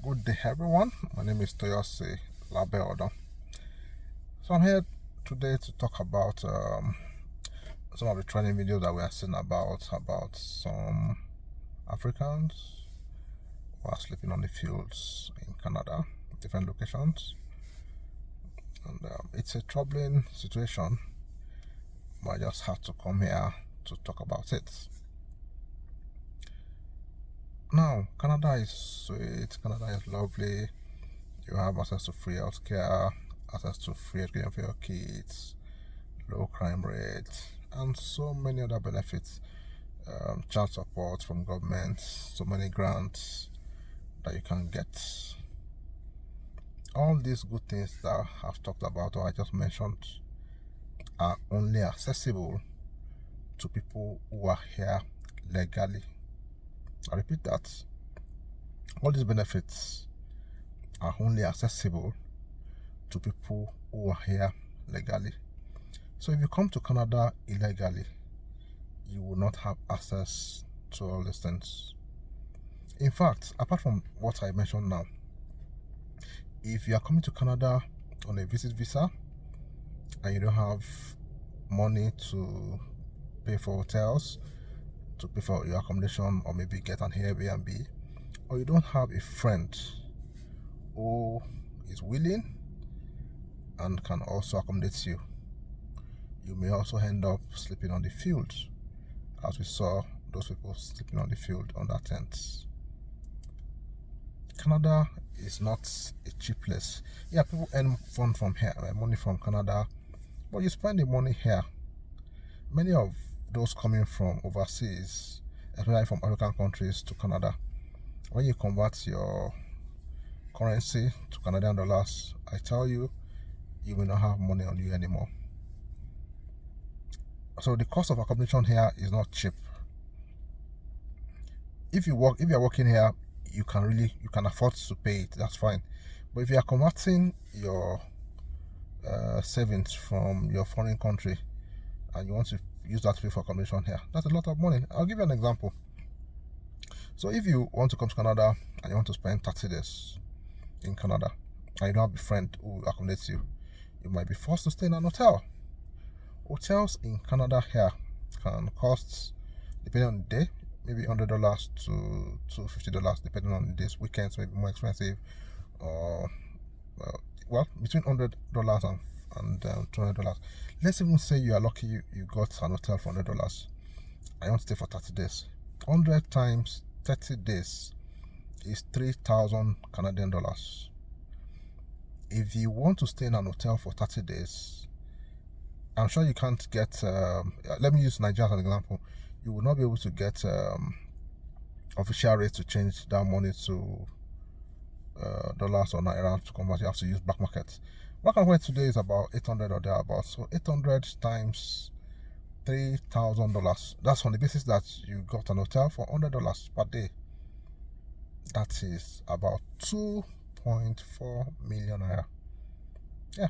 Good day, everyone. My name is Toyosi Labeodo. So I'm here today to talk about some of the training videos that we are seeing about some Africans who are sleeping on the fields in Canada, different locations, and it's a troubling situation. But I just have to come here to talk about it. Now, Canada is sweet, Canada is lovely. You have access to free healthcare, access to free education for your kids, low crime rate, and so many other benefits. Child support from government, so many grants that you can get. All these good things that I've talked about or I just mentioned are only accessible to people who are here legally. I repeat that. All these benefits are only accessible to people who are here legally. So if you come to Canada illegally, you will not have access to all these things. In fact, apart from what I mentioned now, if you are coming to Canada on a visit visa and you don't have money to pay for hotels, to pay for your accommodation, or maybe get an Airbnb, or you don't have a friend who is willing and can also accommodate you, you may also end up sleeping on the field, as we saw those people sleeping on the field under tents. Canada is not a cheap place. Yeah, people earn fund from here, money from Canada, but you spend the money here. Many of those coming from overseas, especially from African countries to Canada, when you convert your currency to Canadian dollars, I tell you, you will not have money on you anymore. So the cost of accommodation here is not cheap. If you are working here, you can afford to pay it. That's fine. But if you are converting your savings from your foreign country and you want to use that to pay for accommodation here, that's a lot of money. I'll give you an example. So if you want to come to Canada and you want to spend 30 days in Canada and you don't have a friend who accommodates you, you might be forced to stay in an hotel. Hotels in Canada here can cost, depending on the day, maybe $100 to $50, depending on the days. Weekends may be more expensive, or between $100 and $200. Let's even say you are lucky you got an hotel for $100 and you want to stay for 30 days. 100 times 30 days is 3,000 Canadian dollars. If you want to stay in an hotel for 30 days, I'm sure you can't get, let me use Nigeria as an example. You will not be able to get official rates to change that money to dollars or Naira to convert. You have to use black market. Black market today is about 800 or thereabouts. So 800 times $3,000. That's on the basis that you got an hotel for $100 per day. That is about 2.4 million naira. Yeah.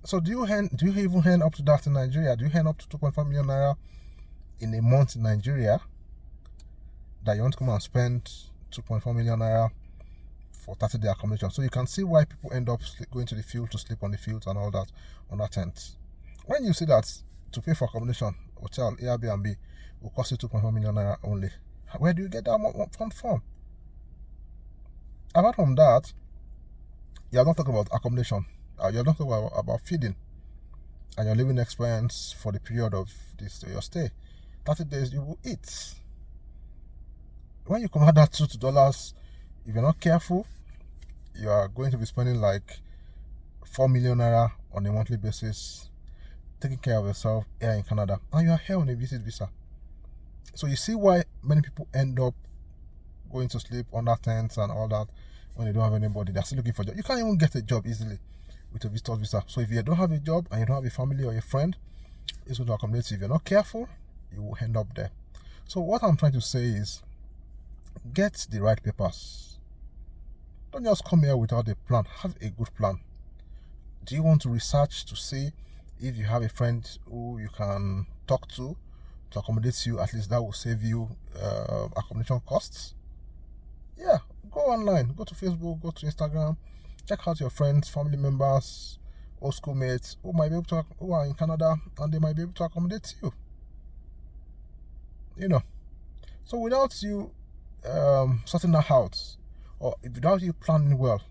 So do you even earn up to that in Nigeria? Do you earn up to 2.5 million naira in a month in Nigeria that you want to come and spend 2.4 million naira for 30-day accommodation? So you can see why people end up going to the field to sleep on the fields and all that on that tent. When you see that to pay for accommodation, hotel, Airbnb will cost you 2.4 million naira only, where do you get that fund from? Apart from that, you are not talking about accommodation. You're not talking about feeding and your living expense for the period of your stay. 30 days you will eat. When you convert that to dollars, if you're not careful, you are going to be spending like 4 million naira on a monthly basis, taking care of yourself here in Canada, and you are here on a visit visa. So you see why many people end up going to sleep under tents and all that when they don't have anybody. They're still looking for a job. You can't even get a job easily with a visitor visa. So if you don't have a job and you don't have a family or a friend, it's going to accommodate you. If you're not careful, you will end up there. So what I'm trying to say is, get the right papers. Don't just come here without a plan. Have a good plan. Do you want to research to see if you have a friend who you can talk to accommodate you? At least that will save you accommodation costs. Yeah, Go online, go to Facebook, go to Instagram, check out your friends, family members, or schoolmates who might be able to, who are in Canada, and they might be able to accommodate you. So without you sorting that out, or without you planning well,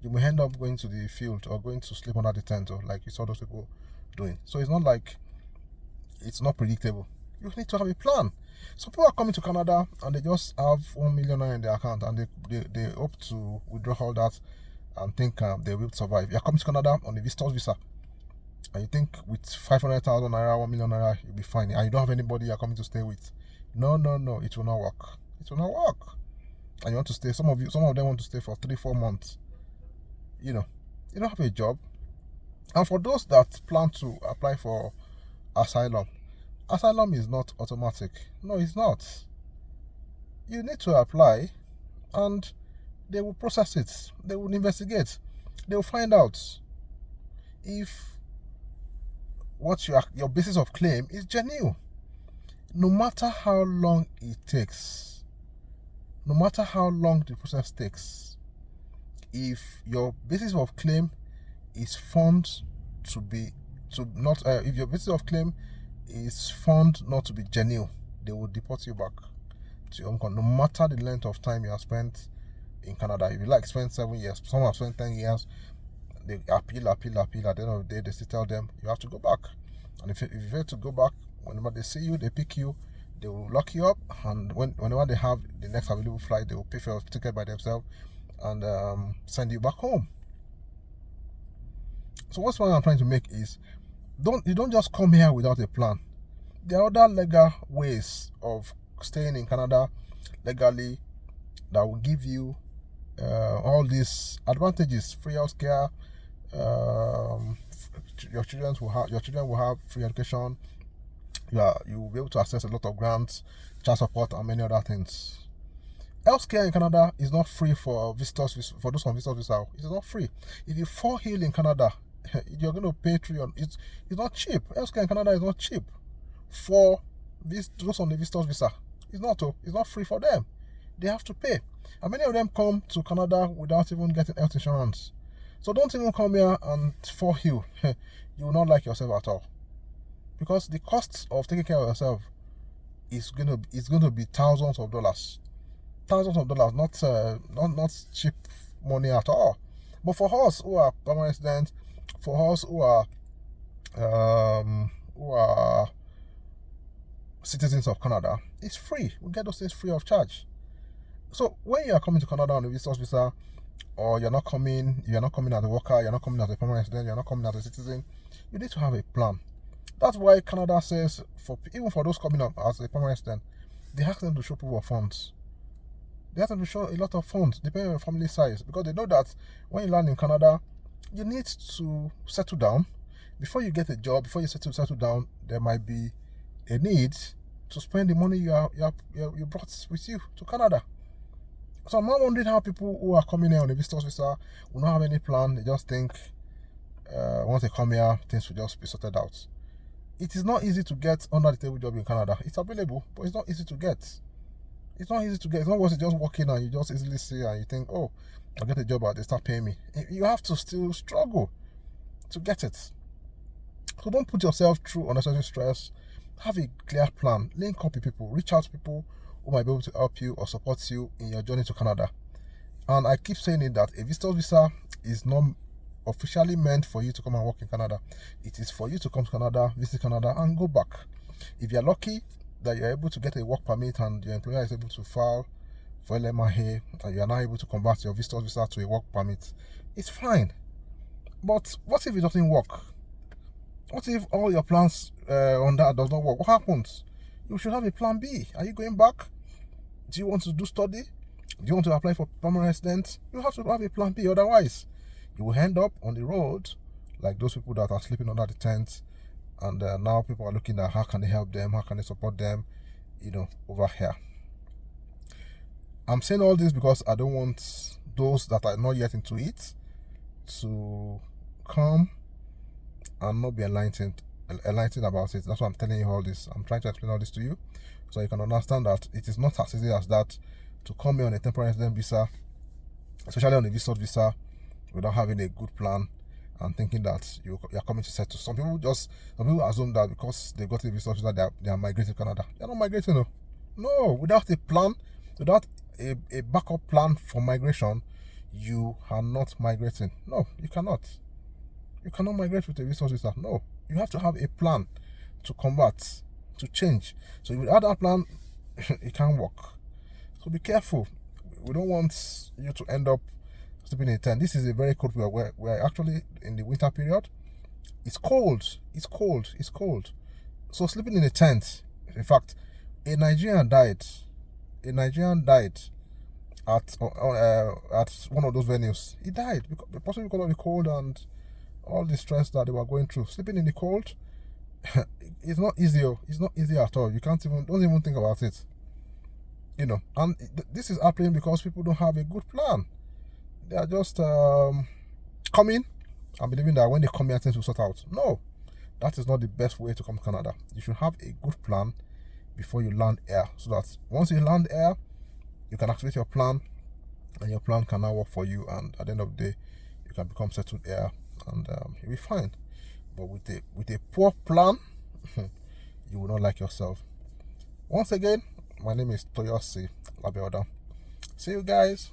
you may end up going to the field or going to sleep under the tent, or like you saw those people doing. So it's not like it's not predictable. You need to have a plan. Some people are coming to Canada and they just have 1 million in their account, and they hope to withdraw all that and think they will survive. You're coming to Canada on a visitor's visa, and you think with 500,000 naira, 1 million naira, you'll be fine, and you don't have anybody you're coming to stay with. No, it will not work. It will not work. And you want to stay, some of them want to stay for 3-4 months. You don't have a job. And for those that plan to apply for asylum is not automatic. No, it's not. You need to apply, and they will process it. They will investigate. They will find out if what your basis of claim is genuine. No matter how long it takes, no matter how long the process takes, if your basis of claim is found to be if your basis of claim is found not to be genuine, they will deport you back to your home country, no matter the length of time you have spent in Canada. If you spend 7 years, some have spent 10 years, they appeal. At the end of the day, they still tell them you have to go back. And if you fail to go back, whenever they see you, they pick you, they will lock you up, and whenever they have the next available flight, they will pay for your ticket by themselves and send you back home. So what's what I'm trying to make is, you don't just come here without a plan. There are other legal ways of staying in Canada legally that will give you all these advantages: free healthcare, your children will have free education. You will be able to access a lot of grants, child support, and many other things. Healthcare in Canada is not free for visitors. For those on visitors visa, it is not free. If you fall ill in Canada, you're going to pay it's not cheap. Healthcare in Canada is not cheap for those on the visitors visa. It's not free for them. They have to pay, and many of them come to Canada without even getting health insurance. So don't even come here and fall ill. You will not like yourself at all, because the cost of taking care of yourself is going to be thousands of dollars, not cheap money at all. But for us who are permanent residents, for us who are citizens of Canada, it's free. We get those things free of charge. So when you are coming to Canada on a visitor's visa, or you're not coming as a worker, you're not coming as a permanent resident, you're not coming as a citizen, you need to have a plan. That's why Canada says, even for those coming up as a permanent resident, they ask them to show proof of funds. They have to show a lot of funds, depending on your family size, because they know that when you land in Canada, you need to settle down. Before you get a job, before you settle down, there might be a need to spend the money you brought with you to Canada. So I'm not wondering how people who are coming here on a visitor's visa will not have any plan. They just think once they come here, things will just be sorted out. It is not easy to get under the table job in Canada. It's available, but it's not easy to get. It's not worth it just walking and you just easily see and you think, oh, I'll get a job and they start paying me. You have to still struggle to get it. So don't put yourself through unnecessary stress. Have a clear plan. Link up with people. Reach out to people who might be able to help you or support you in your journey to Canada. And I keep saying it that a visitor's visa is not officially meant for you to come and work in Canada. It is for you to come to Canada, visit Canada, and go back. If you're lucky that you're able to get a work permit and your employer is able to file for LMIA and you are now able to convert your visitor's visa to a work permit, it's fine. But what if it doesn't work? What if all your plans on that does not work? What happens? You should have a plan B. Are you going back? Do you want to do study? Do you want to apply for permanent residence? You have to have a plan B. Otherwise, you will end up on the road like those people that are sleeping under the tent, and now people are looking at how can they help them, how can they support them, over here. I'm saying all this because I don't want those that are not yet into it to come and not be enlightened about it. That's why I'm telling you all this. I'm trying to explain all this to you so you can understand that it is not as easy as that to come here on a temporary resident visa, especially on a visitor visa, without having a good plan and thinking that you're coming to settle. Some people assume that because they got a visitor visa, they are migrating to Canada. They're not migrating, no. No, without a plan, without a backup plan for migration, you are not migrating. No, you cannot. You cannot migrate with a visitor visa. No, you have to have a plan to convert, to change. So without that plan, it can't work. So be careful. We don't want you to end up sleeping in a tent. This is a very cold period. We're actually in the winter period. It's cold. It's cold. It's cold. So sleeping in a tent. In fact, a Nigerian died. A Nigerian died at one of those venues. He died possibly because of the cold and all the stress that they were going through. Sleeping in the cold, it's not easy. It's not easy at all. You don't even think about it. And this is happening because people don't have a good plan. They are just coming and believing that when they come here, things will sort out. No, that is not the best way to come to Canada. You should have a good plan before you land here, so that once you land here, you can activate your plan, and your plan can now work for you. And at the end of the day, you can become settled here, and you'll be fine. But with a poor plan, you will not like yourself. Once again, my name is Toyosi Labioda. See you guys.